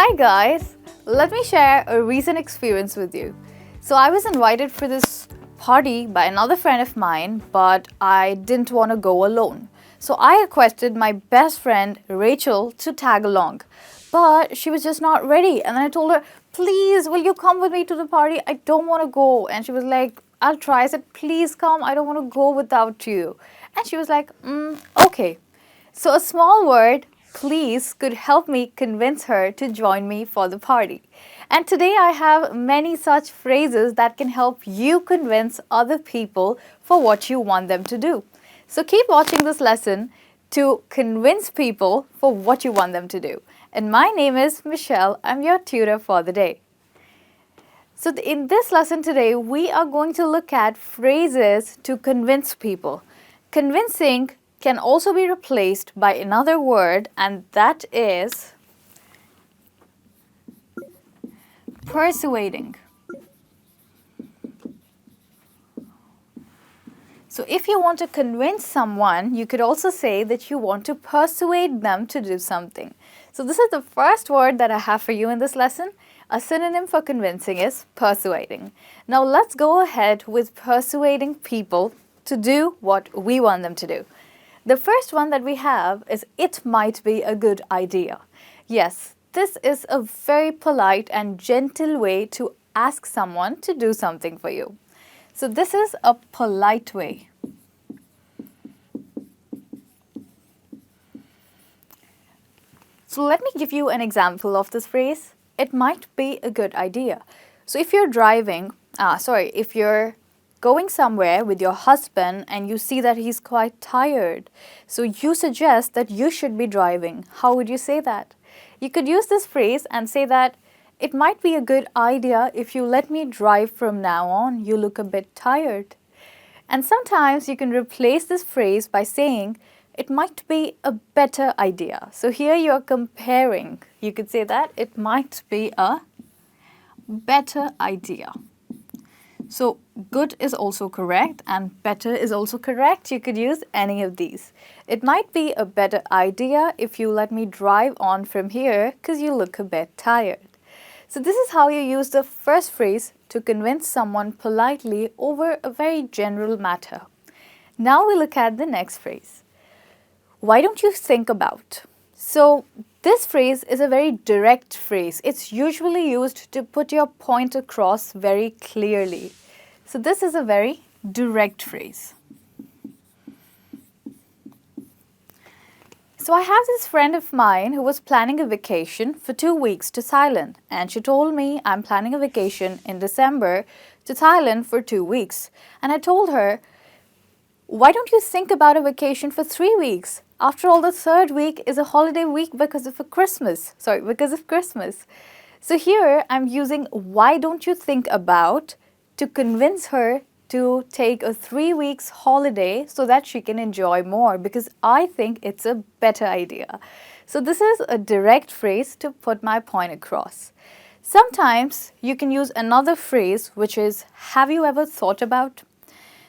Hi guys, let me share a recent experience with you. So I was invited for this party by another friend of mine, but I didn't want to go alone. So I requested my best friend Rachel to tag along, but she was just not ready. And then I told her, please, will you come with me to the party? I don't want to go. And she was like, I'll try. I said, please come. I don't want to go without you. And she was like, okay. So a small word, please, could help me convince her to join me for the party. And today I have many such phrases that can help you convince other people for what you want them to do. So keep watching this lesson to convince people for what you want them to do. And my name is Michelle. I'm your tutor for the day. So in this lesson today, we are going to look at phrases to convince people. Convincing can also be replaced by another word, and that is persuading. So if you want to convince someone, you could also say that you want to persuade them to do something. So this is the first word that I have for you in this lesson. A synonym for convincing is persuading. Now let's go ahead with persuading people to do what we want them to do. The first one that we have is it might be a good idea. Yes, this is a very polite and gentle way to ask someone to do something for you. So this is a polite way. So let me give you an example of this phrase. It might be a good idea. So if you're if you're going somewhere with your husband and you see that he's quite tired, so you suggest that you should be driving. How would you say that? You could use this phrase and say that it might be a good idea if you let me drive from now on. You look a bit tired. And sometimes you can replace this phrase by saying it might be a better idea. So here you're comparing. You could say that it might be a better idea. So good is also correct and better is also correct. You could use any of these. It might be a better idea if you let me drive on from here because you look a bit tired. So this is how you use the first phrase to convince someone politely over a very general matter. Now we look at the next phrase. Why don't you think about? So this phrase is a very direct phrase. It's usually used to put your point across very clearly. So this is a very direct phrase. So I have this friend of mine who was planning a vacation for 2 weeks to Thailand. And she told me I'm planning a vacation in December to Thailand for 2 weeks. And I told her, why don't you think about a vacation for 3 weeks? After all, the third week is a holiday week because of Christmas. So here I'm using why don't you think about to convince her to take a 3 weeks holiday so that she can enjoy more, because I think it's a better idea. So this is a direct phrase to put my point across. Sometimes you can use another phrase, which is have you ever thought about?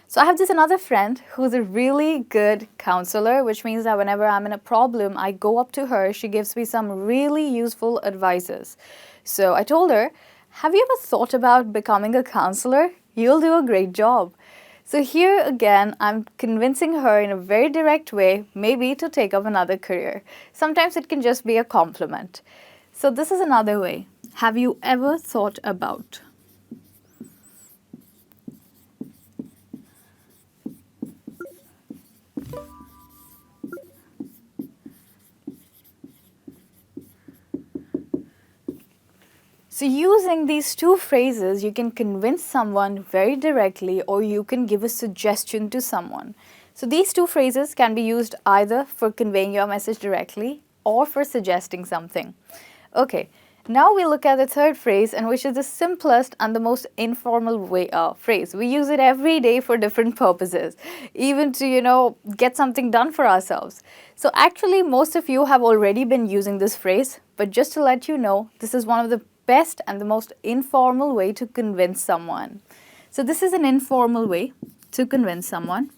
So I have this another friend who's a really good counselor, which means that whenever I'm in a problem, I go up to her. She gives me some really useful advices. So I told her, have you ever thought about becoming a counselor? You'll do a great job. So here again, I'm convincing her in a very direct way, maybe to take up another career. Sometimes it can just be a compliment. So this is another way. Have you ever thought about? So using these two phrases, you can convince someone very directly, or you can give a suggestion to someone. So these two phrases can be used either for conveying your message directly or for suggesting something. Okay, now we look at the third phrase, and which is the simplest and the most informal phrase. We use it every day for different purposes, even to, get something done for ourselves. So actually, most of you have already been using this phrase, but just to let you know, this is one of the best and the most informal way to convince someone. So this is an informal way to convince someone.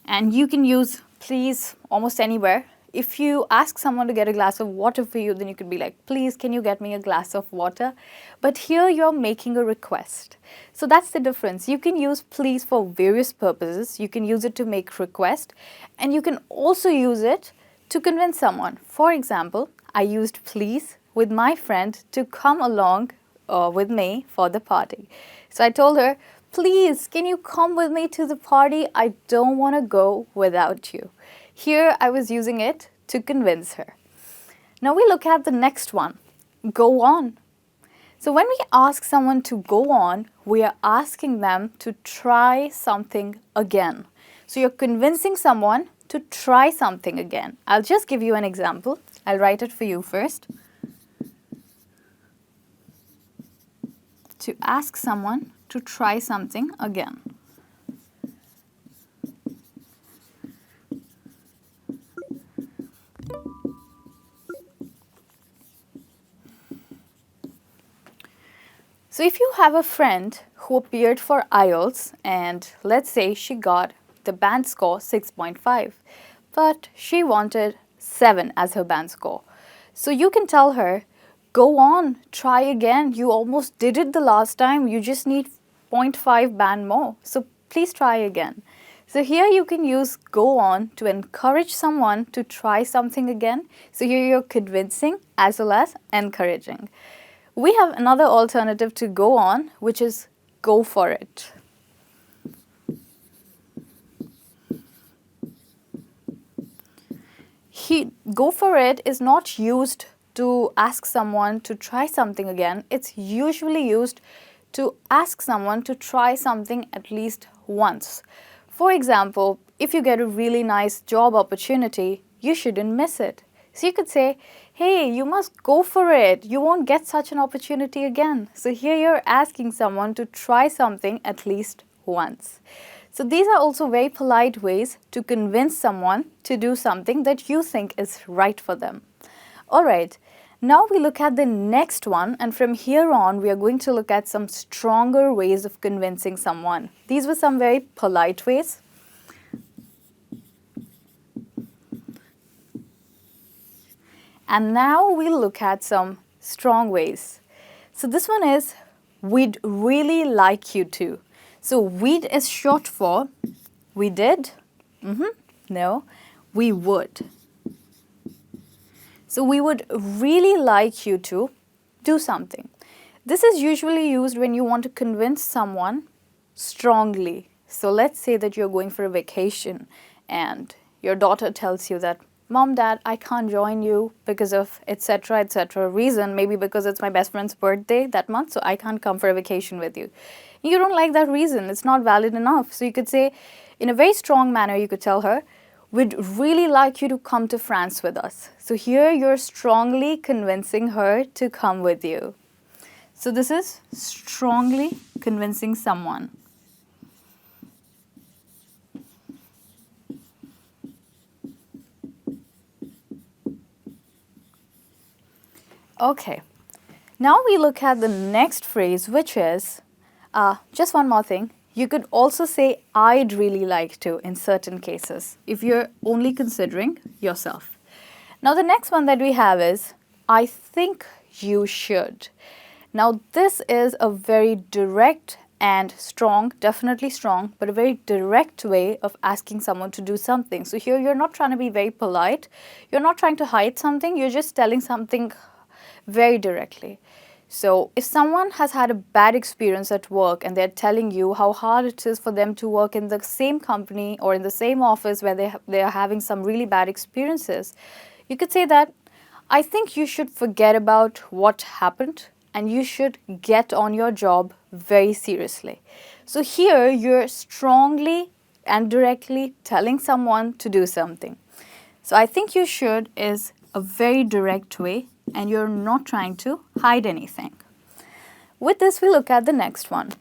And you can use please almost anywhere. if you ask someone to get a glass of water for you, then you could be like, please, can you get me a glass of water? But here you're making a request. So that's the difference. You can use please for various purposes. You can use it to make request, and you can also use it to convince someone. For example, I used please with my friend to come along with me for the party. So I told her, please, can you come with me to the party? I don't want to go without you. Here I was using it to convince her. Now we look at the next one, go on. So when we ask someone to go on, we are asking them to try something again. So you're convincing someone to try something again. I'll just give you an example. I'll write it for you first. To ask someone to try something again. So if you have a friend who appeared for IELTS and let's say she got the band score 6.5, but she wanted 7 as her band score. So you can tell her, go on, try again. You almost did it the last time. You just need 0.5 band more. So please try again. So here you can use go on to encourage someone to try something again. So here you're convincing as well as encouraging. We have another alternative to go on, which is go for it. Go for it is not used to ask someone to try something again. It's usually used to ask someone to try something at least once. For example, if you get a really nice job opportunity, you shouldn't miss it. So you could say, hey, you must go for it. You won't get such an opportunity again. So here you're asking someone to try something at least once. So these are also very polite ways to convince someone to do something that you think is right for them. All right, now we look at the next one, and from here on we are going to look at some stronger ways of convincing someone. These were some very polite ways. And now we'll look at some strong ways. So this one is, we'd really like you to. So we'd is short for, we did, no, we would. So we would really like you to do something. This is usually used when you want to convince someone strongly. So let's say that you're going for a vacation and your daughter tells you that, Mom, Dad, I can't join you because of etc. reason, maybe because it's my best friend's birthday that month, so I can't come for a vacation with you. You don't like that reason, it's not valid enough. So you could say, in a very strong manner, you could tell her, we'd really like you to come to France with us. So here you're strongly convincing her to come with you. So this is strongly convincing someone. Okay, now we look at the next phrase, which is, just one more thing. You could also say, I'd really like to in certain cases, if you're only considering yourself. Now the next one that we have is, I think you should. Now this is a very direct and strong, definitely strong, but a very direct way of asking someone to do something. So here you're not trying to be very polite. You're not trying to hide something. You're just telling something very directly. So if someone has had a bad experience at work and they're telling you how hard it is for them to work in the same company or in the same office where they are having some really bad experiences, you could say that, I think you should forget about what happened and you should get on your job very seriously. So here you're strongly and directly telling someone to do something. So I think you should is a very direct way, and you're not trying to hide anything. With this, we look at the next one.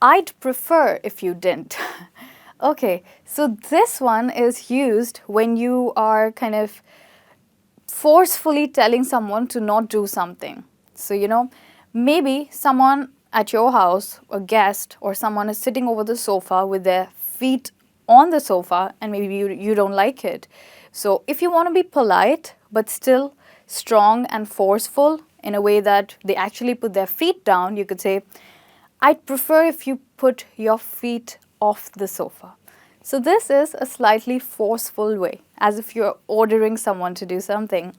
I'd prefer if you didn't. Okay, so this one is used when you are kind of forcefully telling someone to not do something. So, maybe someone at your house, a guest, or someone is sitting over the sofa with their feet on the sofa and maybe you don't like it. So if you want to be polite but still strong and forceful in a way that they actually put their feet down, you could say, I'd prefer if you put your feet off the sofa. So this is a slightly forceful way, as if you're ordering someone to do something.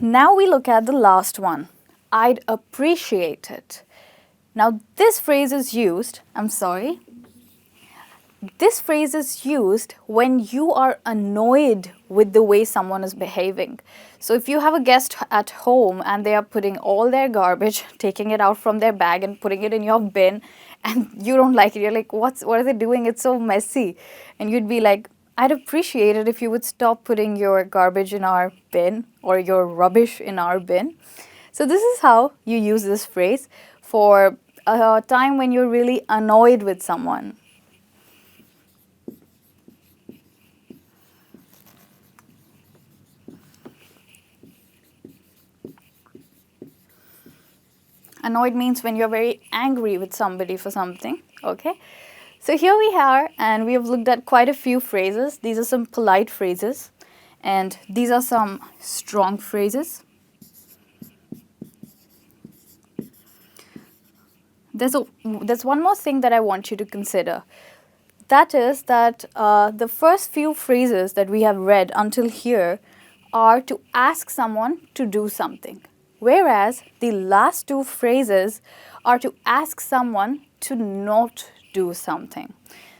Now we look at the last one. I'd appreciate it. Now this phrase is used, this phrase is used when you are annoyed with the way someone is behaving. So if you have a guest at home and they are putting all their garbage, taking it out from their bag and putting it in your bin, and you don't like it, you're like, what are they doing? It's so messy. And you'd be like, I'd appreciate it if you would stop putting your garbage in our bin or your rubbish in our bin. So this is how you use this phrase for a time when you're really annoyed with someone. Annoyed means when you're very angry with somebody for something, okay? So here we are, and we have looked at quite a few phrases. These are some polite phrases, and these are some strong phrases. There's one more thing that I want you to consider. That is that the first few phrases that we have read until here are to ask someone to do something, whereas the last two phrases are to ask someone to not do something.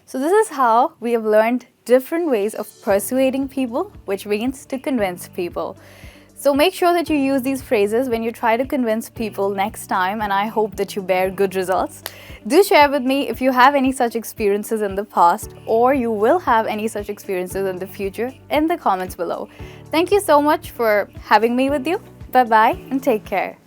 So this is how we have learned different ways of persuading people, which means to convince people. So make sure that you use these phrases when you try to convince people next time, and I hope that you bear good results. Do share with me if you have any such experiences in the past, or you will have any such experiences in the future, in the comments below. Thank you so much for having me with you. Bye-bye and take care.